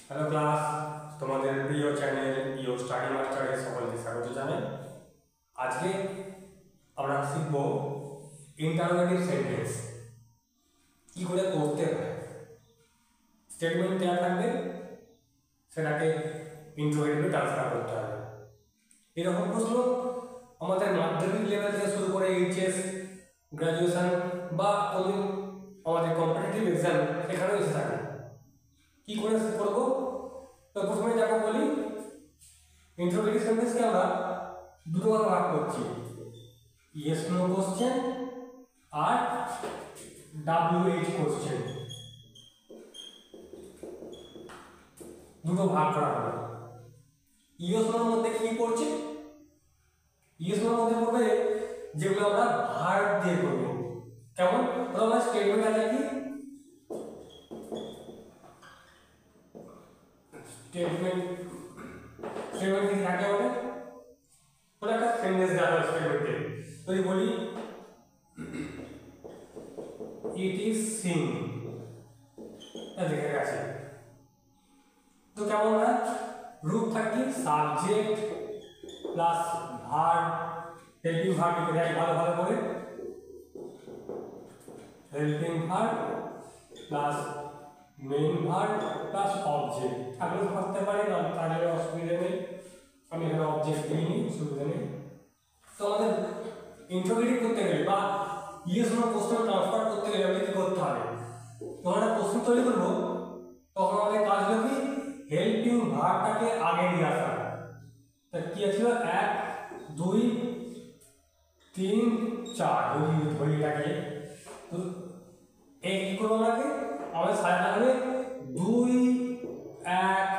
Hello class, তোমাদের প্রিয় channel ইও স্টাডি মাস্টারে সকলকে স্বাগত জানাই। আজকে আমরা শিখব ইন্টারোগেটিভ সেন্টেন্স কি করে করতে হয়। স্টেটমেন্ট দেওয়া থাকবে, সেটাকে ইন্টারোগেটিভে ট্রান্সফার করতে হবে। এরকম প্রশ্ন আমাদের মাধ্যমিক লেভেল থেকে শুরু করে এইচএস, গ্র্যাজুয়েশন বা কোনো আমাদের কম্পিটিটিভ এক্সাম এখানেও এসে থাকে। কি করে করবো? তো প্রথমে যাকে বলি, ইন্টারোগেটিভ সেন্টেন্সকে আমরা দুটো ভাগে ভাগ করছি, ইয়েস নো কোশ্চেন আর WH কোশ্চেন। দুটো ভাগ করা হবে। ইয়েস নোর মধ্যে কি পড়ছে? ইয়েস নোর মধ্যে পড়বে যেগুলো আমরা ভার্ব দিয়ে করব। কেমন? আমরা স্টেটমেন্ট আছে কি স্টেটমেন্ট কি থাকে ওটা? ওটা একটা সেন্টেন্স দেওয়া হয় স্টেটমেন্টে। যদি বলি ইট ইজ সিন, দেখে গেছে, তো কেমন হয়? রূপ থাকি subject plus verb, helping verb লিখে দেয় ভালো করে, helping verb plus main verb plus object. থাকলেও থাকতে পারে না, তাহলে অসুবিধা নেই, আমি এখানে অবজেক্ট দিইনি, অসুবিধা নেই। তো আমাদের ইন্টারোগেটিভ করতে গেলে বা ইয়েস নো কোশ্চেন ট্রান্সফার করতে গেলে আমাদের কি করতে হবে? যখন একটা প্রশ্ন তৈরি করবো তখন আমাদের কাজ হলো কি হেল্পিং ভার্বটাকে আগে নিয়ে আসা। তা কি ছিল? 1 2 3 4 ধরি এটাকে। তো এই কি করবো আমাদের সাজাতে হবে 2 1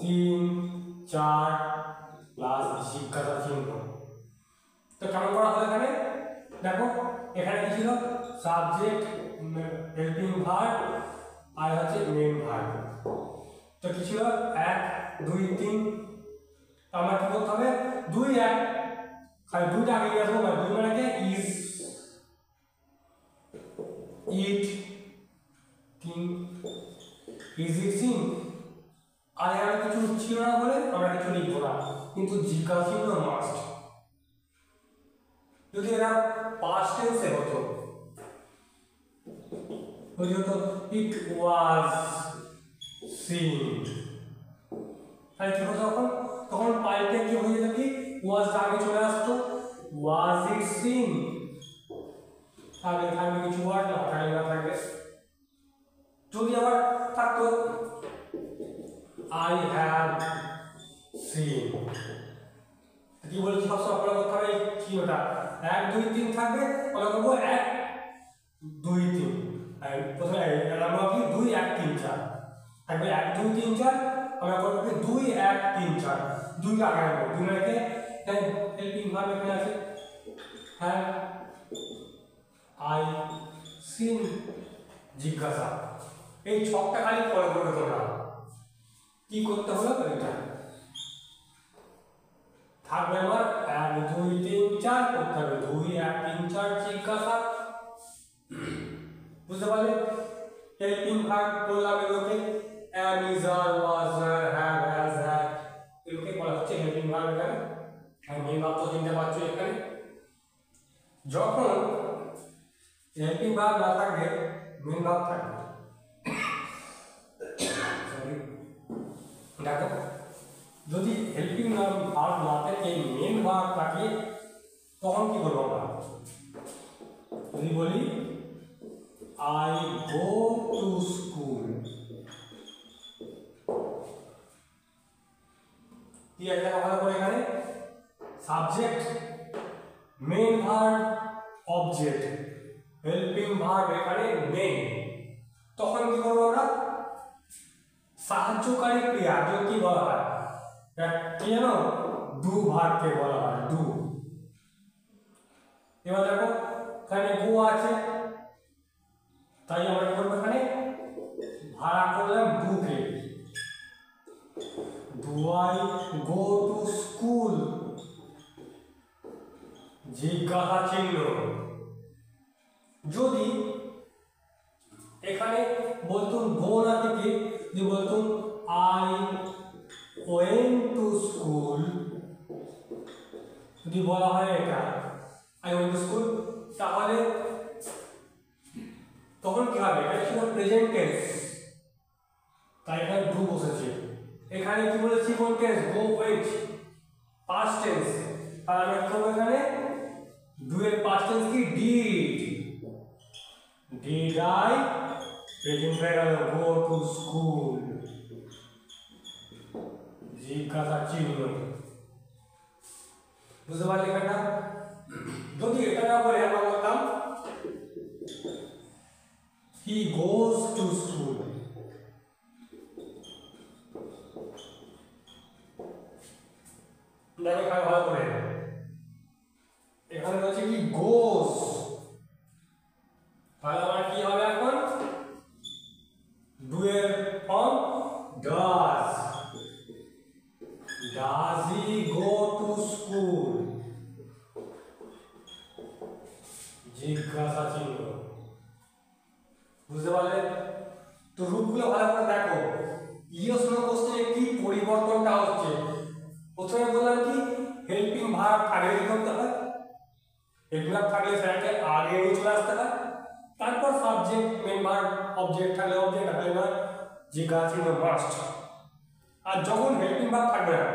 3 4 প্লাস জিজ্ঞাসা চিহ্ন। তো কেমন করা হবে এখানে? দেখো এখানে কি ছিল? সাবজেক্ট, হেল্পিং ভার্ব আর হচ্ছে মেইন ভার্ব। তো কি ছিল? 1 2 3। আমরা কি করতে হবে? 2 1 খালি দুইটা আগে নিয়ে আসবো। 2 মানে কি? Is, it, 3 is it seen. আর এখানে কিছু ছিল না বলে আমরা কিছু লিখবো না, কিন্তু জিজ্ঞাসা চিহ্ন মাস্ট। যদি এরা পাস্ট টেন্সে হতো, ইট ওয়াজ সিন, তাহলে কি হতো? তখন পাল্টে কি হয়ে যেত? কি ওয়াজ আগে চলে আসতো, ওয়াজ ইট সিন। তাহলে এখানে কিছু ওয়ার্ড না থাকবে। যদি আবার থাকতো আই হ্যাভ সিন, কি বলছি? সবসময় ফলো করতে হবে চিহ্নটা। 1 2 3 থাকবে, ফলো করবো 1 2 3। প্রথমে আমরা কি 2 1 3 4 থাকবে, 1 2 3 4। আমরা করবো কি 2 1 3 4, 2 আগে আনবো। 2 মানে হেল্পিং ভার্ব এখানে আছে, হ্যাভ আই সিন, জিজ্ঞাসা। এই ছকটা খালি ফলো করবে তোমরা। কি করতে হলো? এটা থাকবে আমার 1 2 3 4 করতে হবে, 2 1 3 4 জিজ্ঞাসা। বুঝতে পারলে? হেল্পিং ভার্ব বললাম এগুলোকে, am is are was have has had, এগুলোকে বলা হচ্ছে হেল্পিং ভার্ব। এখানে আর মেইন ভার্ব তো চিনতে পারছো। এখানে যখন হেল্পিং ভার্ব না থাকবে, মেইন ভার্ব থাকবে। সরি, দেখো যদি হেল্পিং ভার্ব না থাকে, মেইন ভার্ব থাকে, তখন কি করবো আমরা? যদি বলি আই গো টু স্কুল, কি আছে ভালো করে? এখানে subject, main verb, object, helping verb এখানে মেইন। তখন কি করবো আমরা? সাহায্যকারী ক্রিয়া কি বলা হয়? কি জানো? ডু ভার্বকে বলা হয়, ডু। এবার দেখো এখানে গো আছে, তাই আমরা কি করবো? এখানে ভাড়া করলাম ডুকে, do I go to school, জিজ্ঞাসা চিহ্ন। যদি এখানে বলতুম গো না থেকে যদি বলতুম went to school যদি বলা হয় এটা I went to school তাহলে তখন কি হবে এটা ছিল প্রেজেন্ট টেন্স তাই এখানে ডু বসেছে এখানে কি বলেছি কোন tense go went past tense আর আমি করব এখানে ডু এর পাস্ট টেন্স কি ডিড I প্রেজেন্ট হয়ে গেল গো টু স্কুল জিজ্ঞাসা চিহ্ন বুঝতে পারলে লেখাটা যদি এটা না বলে আমরা বলতাম he goes to school দেখো ভাই ভালো করে এখানে হচ্ছে কি goes তাহলে আমার কি হবে এখন do এর form does he go to school জিজ্ঞাসা চিহ্ন বুঝতে পারলে তো রূপগুলো ভালো করে দেখো ইয়েস নো কোশ্চেনে কি পরিবর্তনটা হচ্ছে প্রথমে বললাম কি হেল্পিং ভার্ব আগে করতে হয় হেল্পিং ভার্ব থাকলে সেটাকে আগে চলে আসতে হয় তারপর সাবজেক্ট মেইন ভার্ব অবজেক্ট থাকলে অবজেক্ট থাকলে না জিজ্ঞাসা চিহ্ন মাস্ট আর যখন হেল্পিং ভার্ব থাকবে না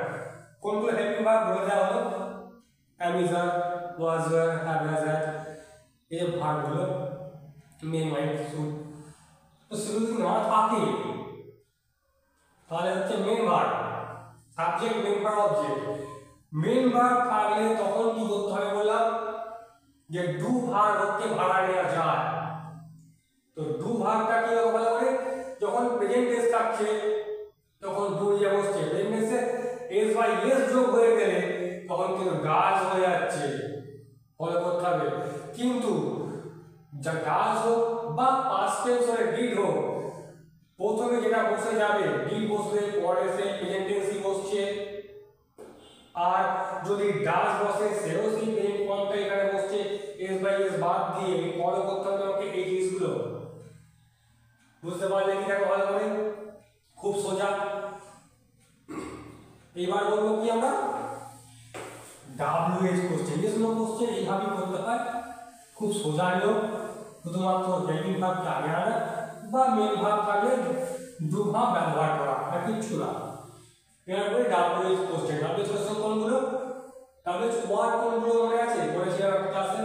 কোনগুলো হেল্পিং ভার্ব বলে দেওয়া হলো am is are was were have has had এই যে ভার্বগুলো মেইন মাইন্ড শুড তো সেগুলো যদি না থাকে তাহলে হচ্ছে main verb subject main verb object main verb থাকলে তখন কি করতে হবে বললাম যে ডু ভার্ব হচ্ছে ভাড়া নেওয়া যায় তো ডু ভার্বটা কি হবে ভালো করে যখন প্রেজেন্ট টেন্স থাকছে তখন ডু ইয়ে বসছে প্রেজেন্ট টেন্সে এস বাই এস যোগ হয়ে গেলে তখন কিন্তু ডাজ হয়ে যাচ্ছে ফলো করতে হবে কিন্তু যা ডাজ হোক বা পাস্ট টেন্স হলে ডিড হোক প্রথমে যেটা বসে যাবে ডিড বসলে পরে সে প্রেজেন্ট টেন্সই বসছে আর যদি ডাজ বসে সেও সেই প্রেজেন্ট ফর্মটা এখানে বসছে এস বাই এস বাদ দিয়ে ফলো করতে হবে আমাকে এই জিনিসগুলো বুঝতে পারলে কি দেখো ভালো করে খুব সোজা এইবার বলবো কি আমরা WH question yes no question এইভাবেই করতে হয় খুব সোজা নিয়ম শুধুমাত্র হেল্পিং ভার্বকে আগে আনা বা মেইন ভার্ব থাকলে ডু ভার্ব ব্যবহার করা আর কিচ্ছু না এরপরে WH কোশ্চেন WH কোশ্চেন কোনগুলো WH ওয়ার্ড কোনগুলো মনে আছে বলেছিলাম একটা ক্লাসে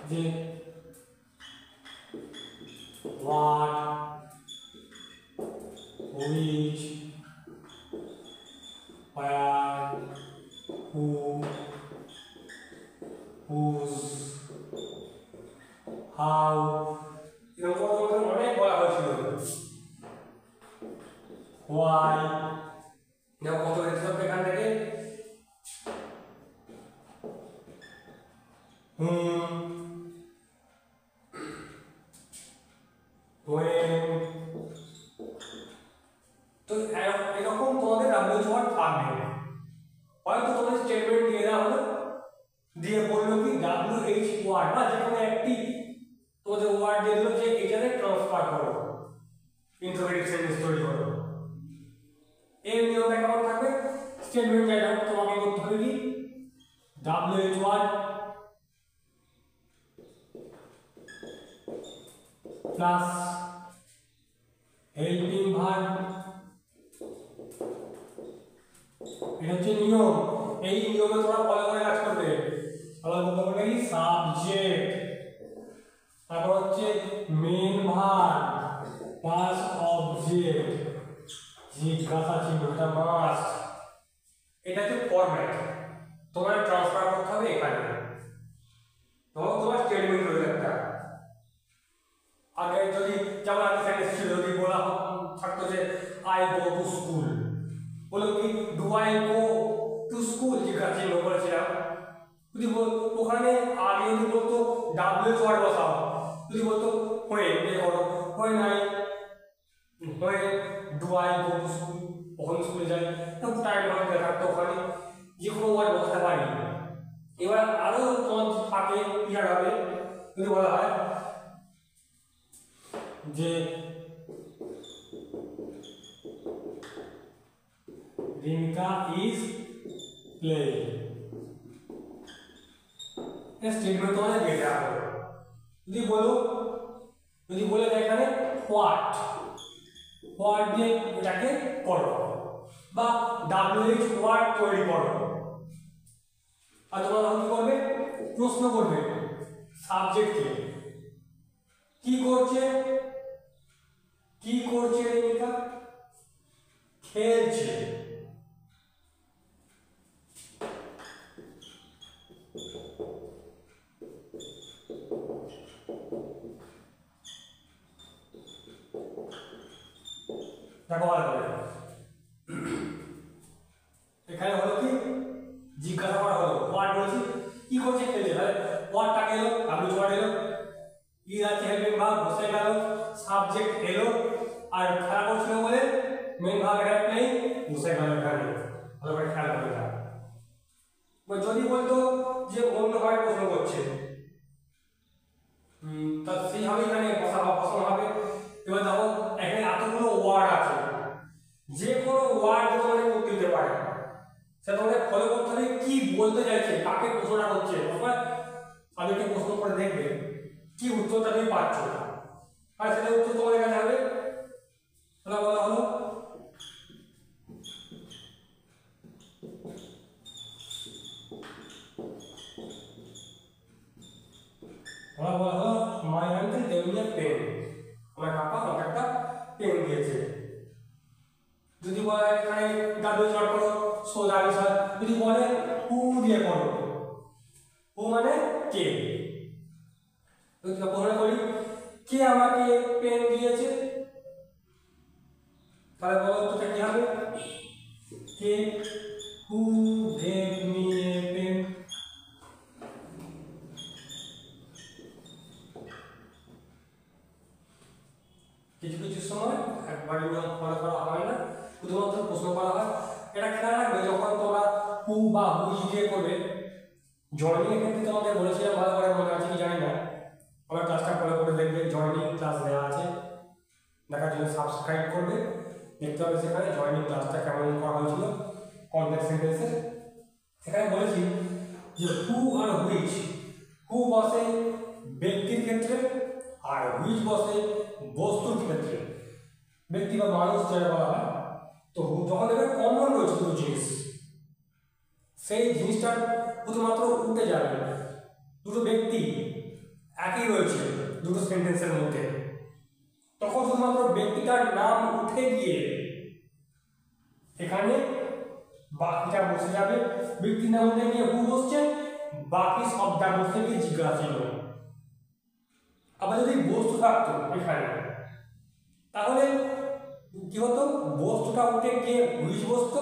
যে what which where who whose how এরকম অনেক বলা হয়েছিল why দেখো কত রেসিপি এখান থেকে when তো এরকম তোমাদের WH ওয়ার্ড থাকবে হয়তো তোমাদের স্টেটমেন্ট দিয়ে দেওয়া হলো দিয়ে বললো কি WH ওয়ার্ড বা যে কোনো একটি তোমাদের ওয়ার্ড দিয়ে দিল যে এটাকে ট্রান্সফার করো ইন্টারোগেটিভ সেন্টেন্স তৈরি করো এর নিয়মটা কেমন থাকবে স্টেটমেন্ট যেটা তোমাকে করতে হবে কি WH word plus helping verb এটা হচ্ছে নিয়ম এই নিয়মে তোমরা ফলো করে কাজ করবে তাহলে বলতে পারবে কি সাবজেক্ট তারপর হচ্ছে মেইন ভার্ব প্লাস অবজেক্ট জিজ্ঞাসা চিহ্ন এটা মাস্ট এটা হচ্ছে ফরম্যাট তোমার ট্রান্সফার করতে হবে এখানে তোমার স্টেটমেন্ট রয়েছে একটা আগে যদি যেমন আগে সেন্টেন্স ছিল যদি বলা থাকতো যে আই গো টু স্কুল বলো কি do I go to school জিজ্ঞাসা চিহ্ন বলেছিলাম যদি ওখানে আগে যদি বলতো WH ওয়ার্ড বসাও যদি বলতো হয়ে বের করো হয় নাই হয়ে do I go to school ওখানে স্কুলে যাই তখন টাইম হবে থাকতো ওখানে যে কোনো ওয়ার্ড বসাতে পারি এবার আরো তোমার থাকে ক্লিয়ার হবে যদি বলা হয় যে রিমিকা ইজ প্লেইং। স্টেটমেন্ট তোমাদের দিয়ে দেওয়া হবে। যদি বলে দেয় এখানে হোয়াট দিয়ে এটাকে করো বা WH ওয়ার্ড তৈরি করো। আর তোমরা কি করবে, প্রশ্ন করবে সাবজেক্টকে, কি করছে রেমিকা, খেলছে। দেখো এখানে হলো কি জিজ্ঞাসা করা হলো, ওয়ার্ড বলছি কি করছে, খেলছে, তাহলে ওয়ার্ডটাকে এলো, ডাব্লিউ ওয়ার্ড এলো, ই আছে হেল্পিং ভার্ব বসে গেল, সাবজেক্ট এলো, আর খেলা করছিল বলে মেইন ভার্ব এখানে প্লেইং বসে গেল এখানে, ভালো করে খেয়াল করে দাও। যদি বলতো যে অন্য ভাবে প্রশ্ন করছে, তা সেইভাবে এখানে বসানো হবে। এবার দেখো এখানে এতগুলো ওয়ার্ড আছে, যে কোনো ওয়ার্ড তোমাদের করতে দিতে পারে, সেটা তোমাদের ফলো করতে হবে কি বলতে চাইছে, কাকে প্রশ্নটা করছে। তাদেরকে প্রশ্ন করে দেখবে কি উত্তরটা তুমি পাচ্ছ, আর সেটা উত্তর তোমাদের কাছে হবে। তাহলে বলা হলো my uncle gave me a pen, আমার কাকা আমাকে একটা পেন দিয়েছে। যদি বলে এখানে ডাব্লিউ শর্ট করো সো ডাব্লিউ শর্ট, যদি বলে হু দিয়ে করো, হু মানে কে। যদি প্রশ্ন করি কে আমাকে পেন দিয়েছে, তাহলে বলো তো কি হবে, কে who gave me a pen. কিছু সময় একবার নিয়ম ফলো করা হয় না, শুধুমাত্র প্রশ্ন করা হয়। এটা খেয়াল রাখবে যখন তোমরা হু বা হুইচ দিয়ে করবে। জয়নিং এর ক্ষেত্রে তোমাদের বলেছিলাম, ভালো করে মনে আছে কি জানি না, আমার ক্লাসটা ফলো করে দেখবে, জয়নিং ক্লাস দেওয়া আছে, দেখার জন্য সাবস্ক্রাইব করবে, দেখতে হবে সেখানে জয়নিং ক্লাসটা কেমন করা হয়েছিল কমপ্লেক্স সেন্টেন্সের। সেখানে বলেছি যে হু আর হুইচ, হু বসে ব্যক্তির ক্ষেত্রে আর হুইচ বসে বস্তুর ক্ষেত্রে, ব্যক্তি বা মানুষ যারা বলা হয়। তো যখন দেখবে কমন রয়েছে দুটো জিনিস, সেই জিনিসটা শুধুমাত্র উঠে যাবে, দুটো ব্যক্তি একই রয়েছে দুটো সেন্টেন্সের মধ্যে, তখন শুধুমাত্র ব্যক্তিটার নাম উঠে গিয়ে এখানে বাকিটা বসে যাবে। ব্যক্তির নাম উঠে গিয়ে হু বসছে, বাকি শব্দটা বসে গিয়ে জিজ্ঞাসা। আবার যদি বস্তু থাকতো এখানে, তাহলে কি হতো, বস্তুটা উঠে গিয়ে হুইচ বসতো,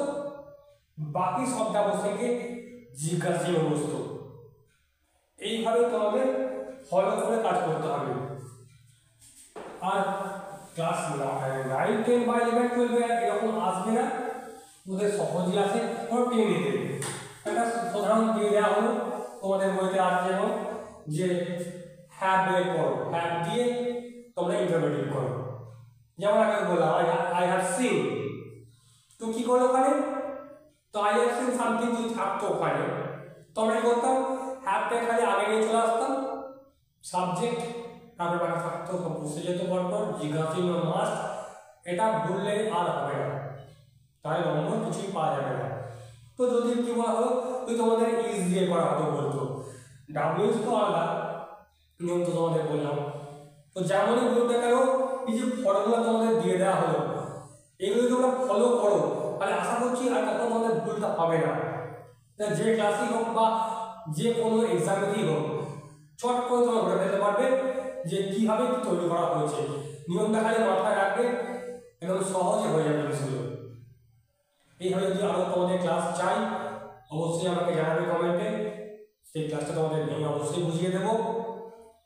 বাকি শব্দটা বসে গিয়ে জিজ্ঞাসীয় বস্তু। এইভাবে তোমাদের ফলো করে কাজ করতে হবে। আর ক্লাস 9, 10 বা 11, 12 এরকম আসবে না, ওদের সহজই আছে, ওরা পেয়ে নিতে দেবে। একটা সাধারণ দিয়ে দেওয়া হলো তোমাদের বইতে আছে, যেমন যে হ্যাভ বের করো, হ্যাভ দিয়ে তোমরা ইন্টারপ্রেটিভ করো। যেমন আগে বললাম আই হ্যাভ সিন, তো কি করো ওখানে, তো আই হ্যাভ সিন সামথিং যদি থাকতো ওখানে, তোমরা কি করতাম, হ্যাভটা এখানে আগে নিয়ে চলে আসতাম, সাবজেক্ট তারপরে বাকি থাকতো বসে যেত পরপর, জিজ্ঞাসীন মাস্ট, এটা বললে আর হবে না, তাই নম্বর কিছুই পাওয়া যাবে না। তো যদি কি বলা হলো, তুই তোমাদের ইজ দিয়ে করা হতো বলতো, ডাব্লিউএস তো আলাদা নিয়ম তো তোমাদের বললাম। তো যেমনই বলতে গেল, এই যে ফর্মুলা তোমাদের দিয়ে দেওয়া হলো, এগুলো তোমরা ফলো করো, তাহলে আশা করছি আর কখনো তোমাদের ভুলটা হবে না। যে ক্লাসই হোক বা যে কোনো এক্সামেতেই হোক, চট করে তোমরা ধরে ফেলতে পারবে যে কিভাবে তৈরি করা হয়েছে। নিয়ম দেখালে মাথায় রাখবে, একদম সহজে হয়ে যাবে জিনিসগুলো। এইভাবে যদি আরও তোমাদের ক্লাস চাই, অবশ্যই আমাকে জানাবে কমেন্টে, সেই ক্লাসটা তোমাদের ভেঙে অবশ্যই বুঝিয়ে দেবো।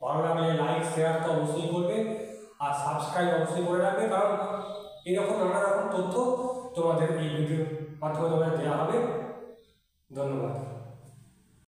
ভালো লাগলে লাইক শেয়ার তো অবশ্যই করবে, আর সাবস্ক্রাইব অবশ্যই করে রাখবে, কারণ এরকম নানা রকম তথ্য তোমাদের এই ভিডিওর মাধ্যমে তোমাদের দেওয়া হবে। ধন্যবাদ।